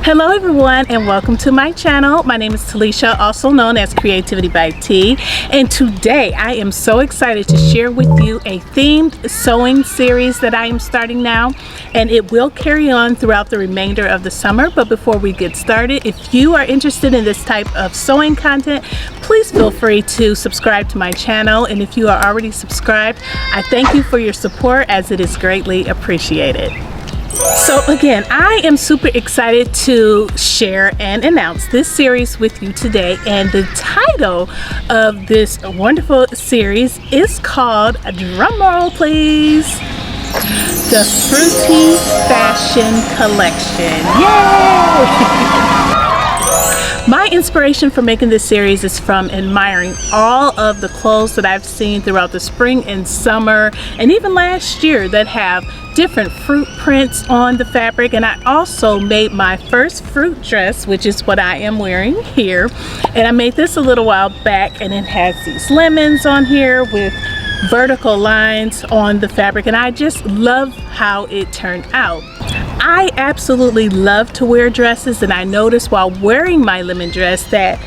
Hello everyone and welcome to my channel. My name is Talisha, also known as CreativiTeeByT, and today I am so excited to share with you a themed sewing series that I am starting now, and it will carry on throughout the remainder of the summer. But before we get started, if you are interested in this type of sewing content, please feel free to subscribe to my channel, and if you are already subscribed, I thank you for your support as it is greatly appreciated. So again, I am super excited to share and announce this series with you today, and the title of this wonderful series is called, drumroll please, the Fruity Fashion Collection. Yay! My inspiration for making this series is from admiring all of the clothes that I've seen throughout the spring and summer and even last year that have different fruit prints on the fabric. And I also made my first fruit dress, which is what I am wearing here, and I made this a little while back, and it has these lemons on here with vertical lines on the fabric, and I just love how it turned out. I absolutely love to wear dresses, and I noticed while wearing my lemon dress that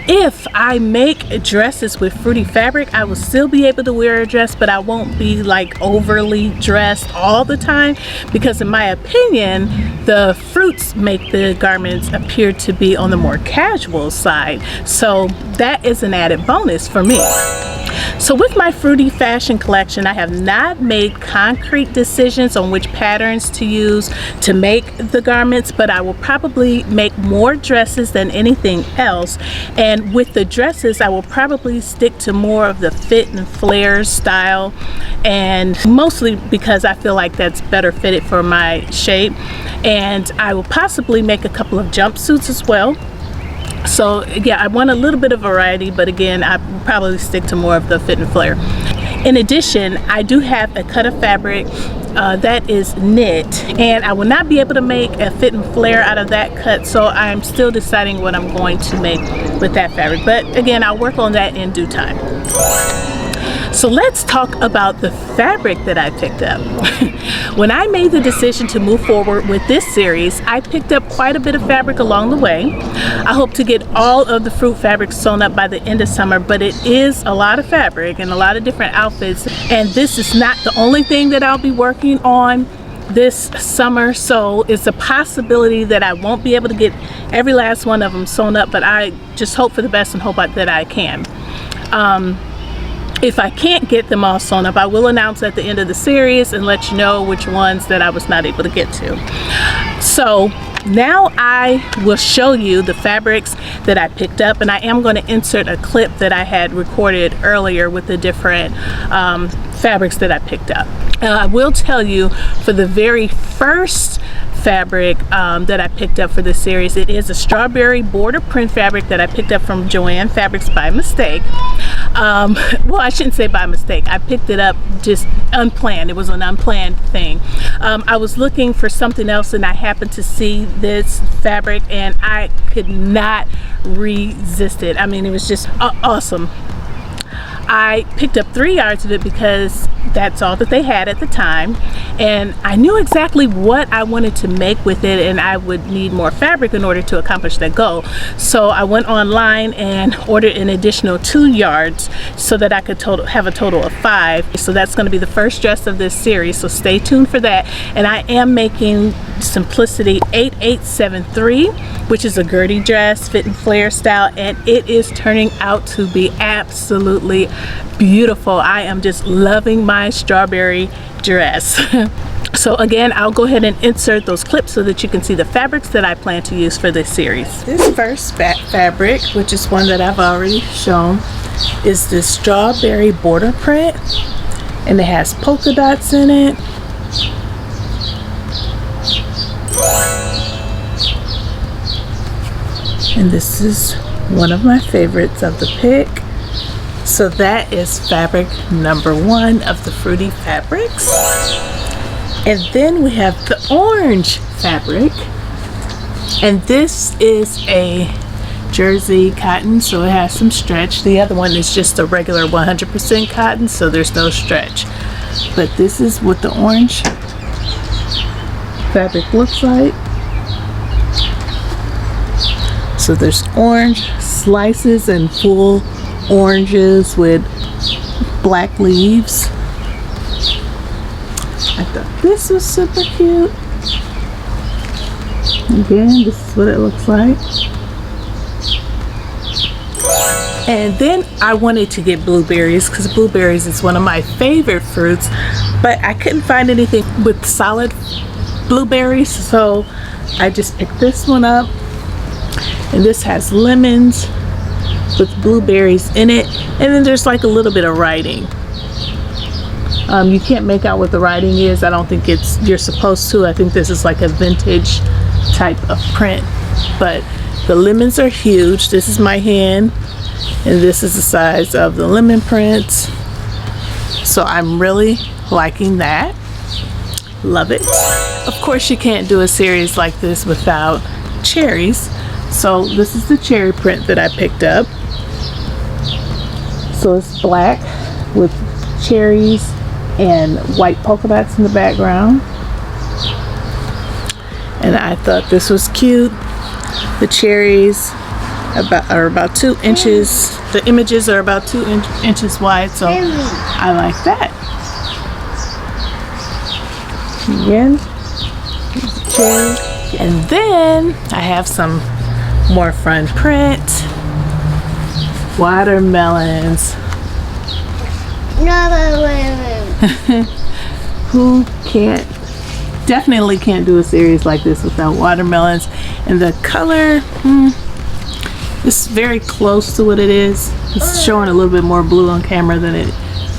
if I make dresses with fruity fabric, I will still be able to wear a dress, but I won't be like overly dressed all the time, because in my opinion the fruits make the garments appear to be on the more casual side. So that is an added bonus for me. So with my Fruity Fashion Collection, I have not made concrete decisions on which patterns to use to make the garments, but I will probably make more dresses than anything else. And with the dresses, I will probably stick to more of the fit and flare style, and mostly because I feel like that's better fitted for my shape. And I will possibly make a couple of jumpsuits as well. So yeah, I want a little bit of variety, but again, I probably stick to more of the fit and flare. In addition, I do have a cut of fabric that is knit, and I will not be able to make a fit and flare out of that cut, so I'm still deciding what I'm going to make with that fabric. But again, I'll work on that in due time. So let's talk about the fabric that I picked up. When I made the decision to move forward with this series, I picked up quite a bit of fabric along the way. I hope to get all of the fruit fabric sewn up by the end of summer, but it is a lot of fabric and a lot of different outfits, and this is not the only thing that I'll be working on this summer, so it's a possibility that I won't be able to get every last one of them sewn up, but I just hope for the best and hope that I can. If I can't get them all sewn up, I will announce at the end of the series and let you know which ones that I was not able to get to. So now I will show you the fabrics that I picked up, and I am going to insert a clip that I had recorded earlier with the different fabrics that I picked up. I will tell you, for the very first fabric that I picked up for this series, it is a strawberry border print fabric that I picked up from Joann Fabrics by mistake. Well, I shouldn't say by mistake. I picked it up just unplanned. It was an unplanned thing. I was looking for something else, and I happened to see this fabric, and I could not resist it. I mean, it was just awesome. I picked up 3 yards of it because that's all that they had at the time, and I knew exactly what I wanted to make with it, and I would need more fabric in order to accomplish that goal. So I went online and ordered an additional 2 yards so that I could have a total of 5. So that's going to be the first dress of this series, so stay tuned for that. And I am making Simplicity 8873, which is a Gertie dress, fit and flare style, and it is turning out to be absolutely beautiful. I am just loving my strawberry dress. So again, I'll go ahead and insert those clips so that you can see the fabrics that I plan to use for this series. This first fabric, which is one that I've already shown, is this strawberry border print, and it has polka dots in it. And this is one of my favorites of the pick. So that is fabric number 1 of the fruity fabrics. And then we have the orange fabric, and this is a jersey cotton, so it has some stretch. The other one is just a regular 100% cotton, so there's no stretch. But this is what the orange fabric looks like. So there's orange slices and full oranges with black leaves. I thought this was super cute. Again, this is what it looks like. And then I wanted to get blueberries because blueberries is one of my favorite fruits, but I couldn't find anything with solid blueberries, so I just picked this one up. And this has lemons with blueberries in it, and then there's like a little bit of writing. You can't make out what the writing is. I don't think you're supposed to. I think this is like a vintage type of print, but the lemons are huge. This is my hand, and this is the size of the lemon prints. So I'm really liking that. Love it. Of course, you can't do a series like this without cherries. So this is the cherry print that I picked up. So it's black with cherries and white polka dots in the background. And I thought this was cute. The cherries are about 2 inches. The images are about 2 inches wide, so I like that. Again, cherry. And then I have some more fun print. Watermelons. Who definitely can't do a series like this without watermelons. And the color, it's very close to what it is. It's showing a little bit more blue on camera than it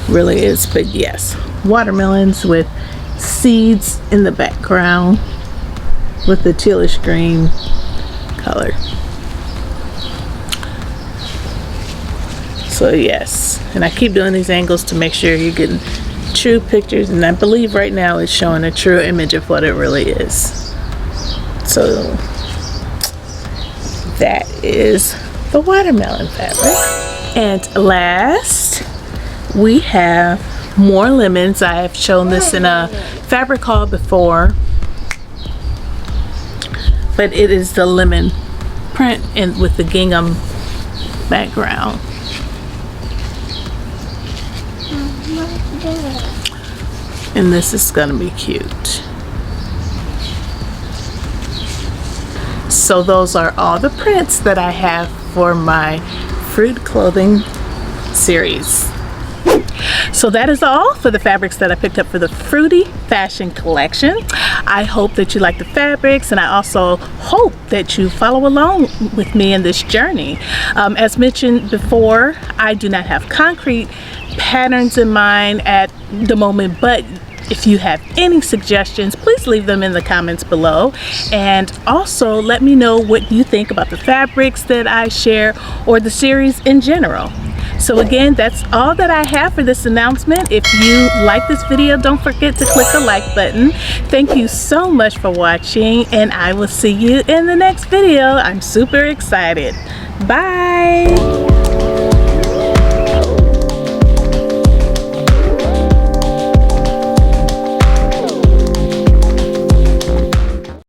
really is, but yes, watermelons with seeds in the background with the tealish green color. So yes, and I keep doing these angles to make sure you're getting true pictures, and I believe right now it's showing a true image of what it really is. So that is the watermelon fabric. And last, we have more lemons. I have shown this in a fabric haul before, but it is the lemon print and with the gingham background. And this is gonna be cute. So those are all the prints that I have for my fruit clothing series. So that is all for the fabrics that I picked up for the Fruity Fashion Collection. I hope that you like the fabrics, and I also hope that you follow along with me in this journey. As mentioned before, I do not have concrete patterns in mind at the moment, but if you have any suggestions, please leave them in the comments below, and also let me know what you think about the fabrics that I share or the series in general. So again, that's all that I have for this announcement. If you like this video, don't forget to click the like button. Thank you so much for watching, and I will see you in the next video. I'm super excited. Bye.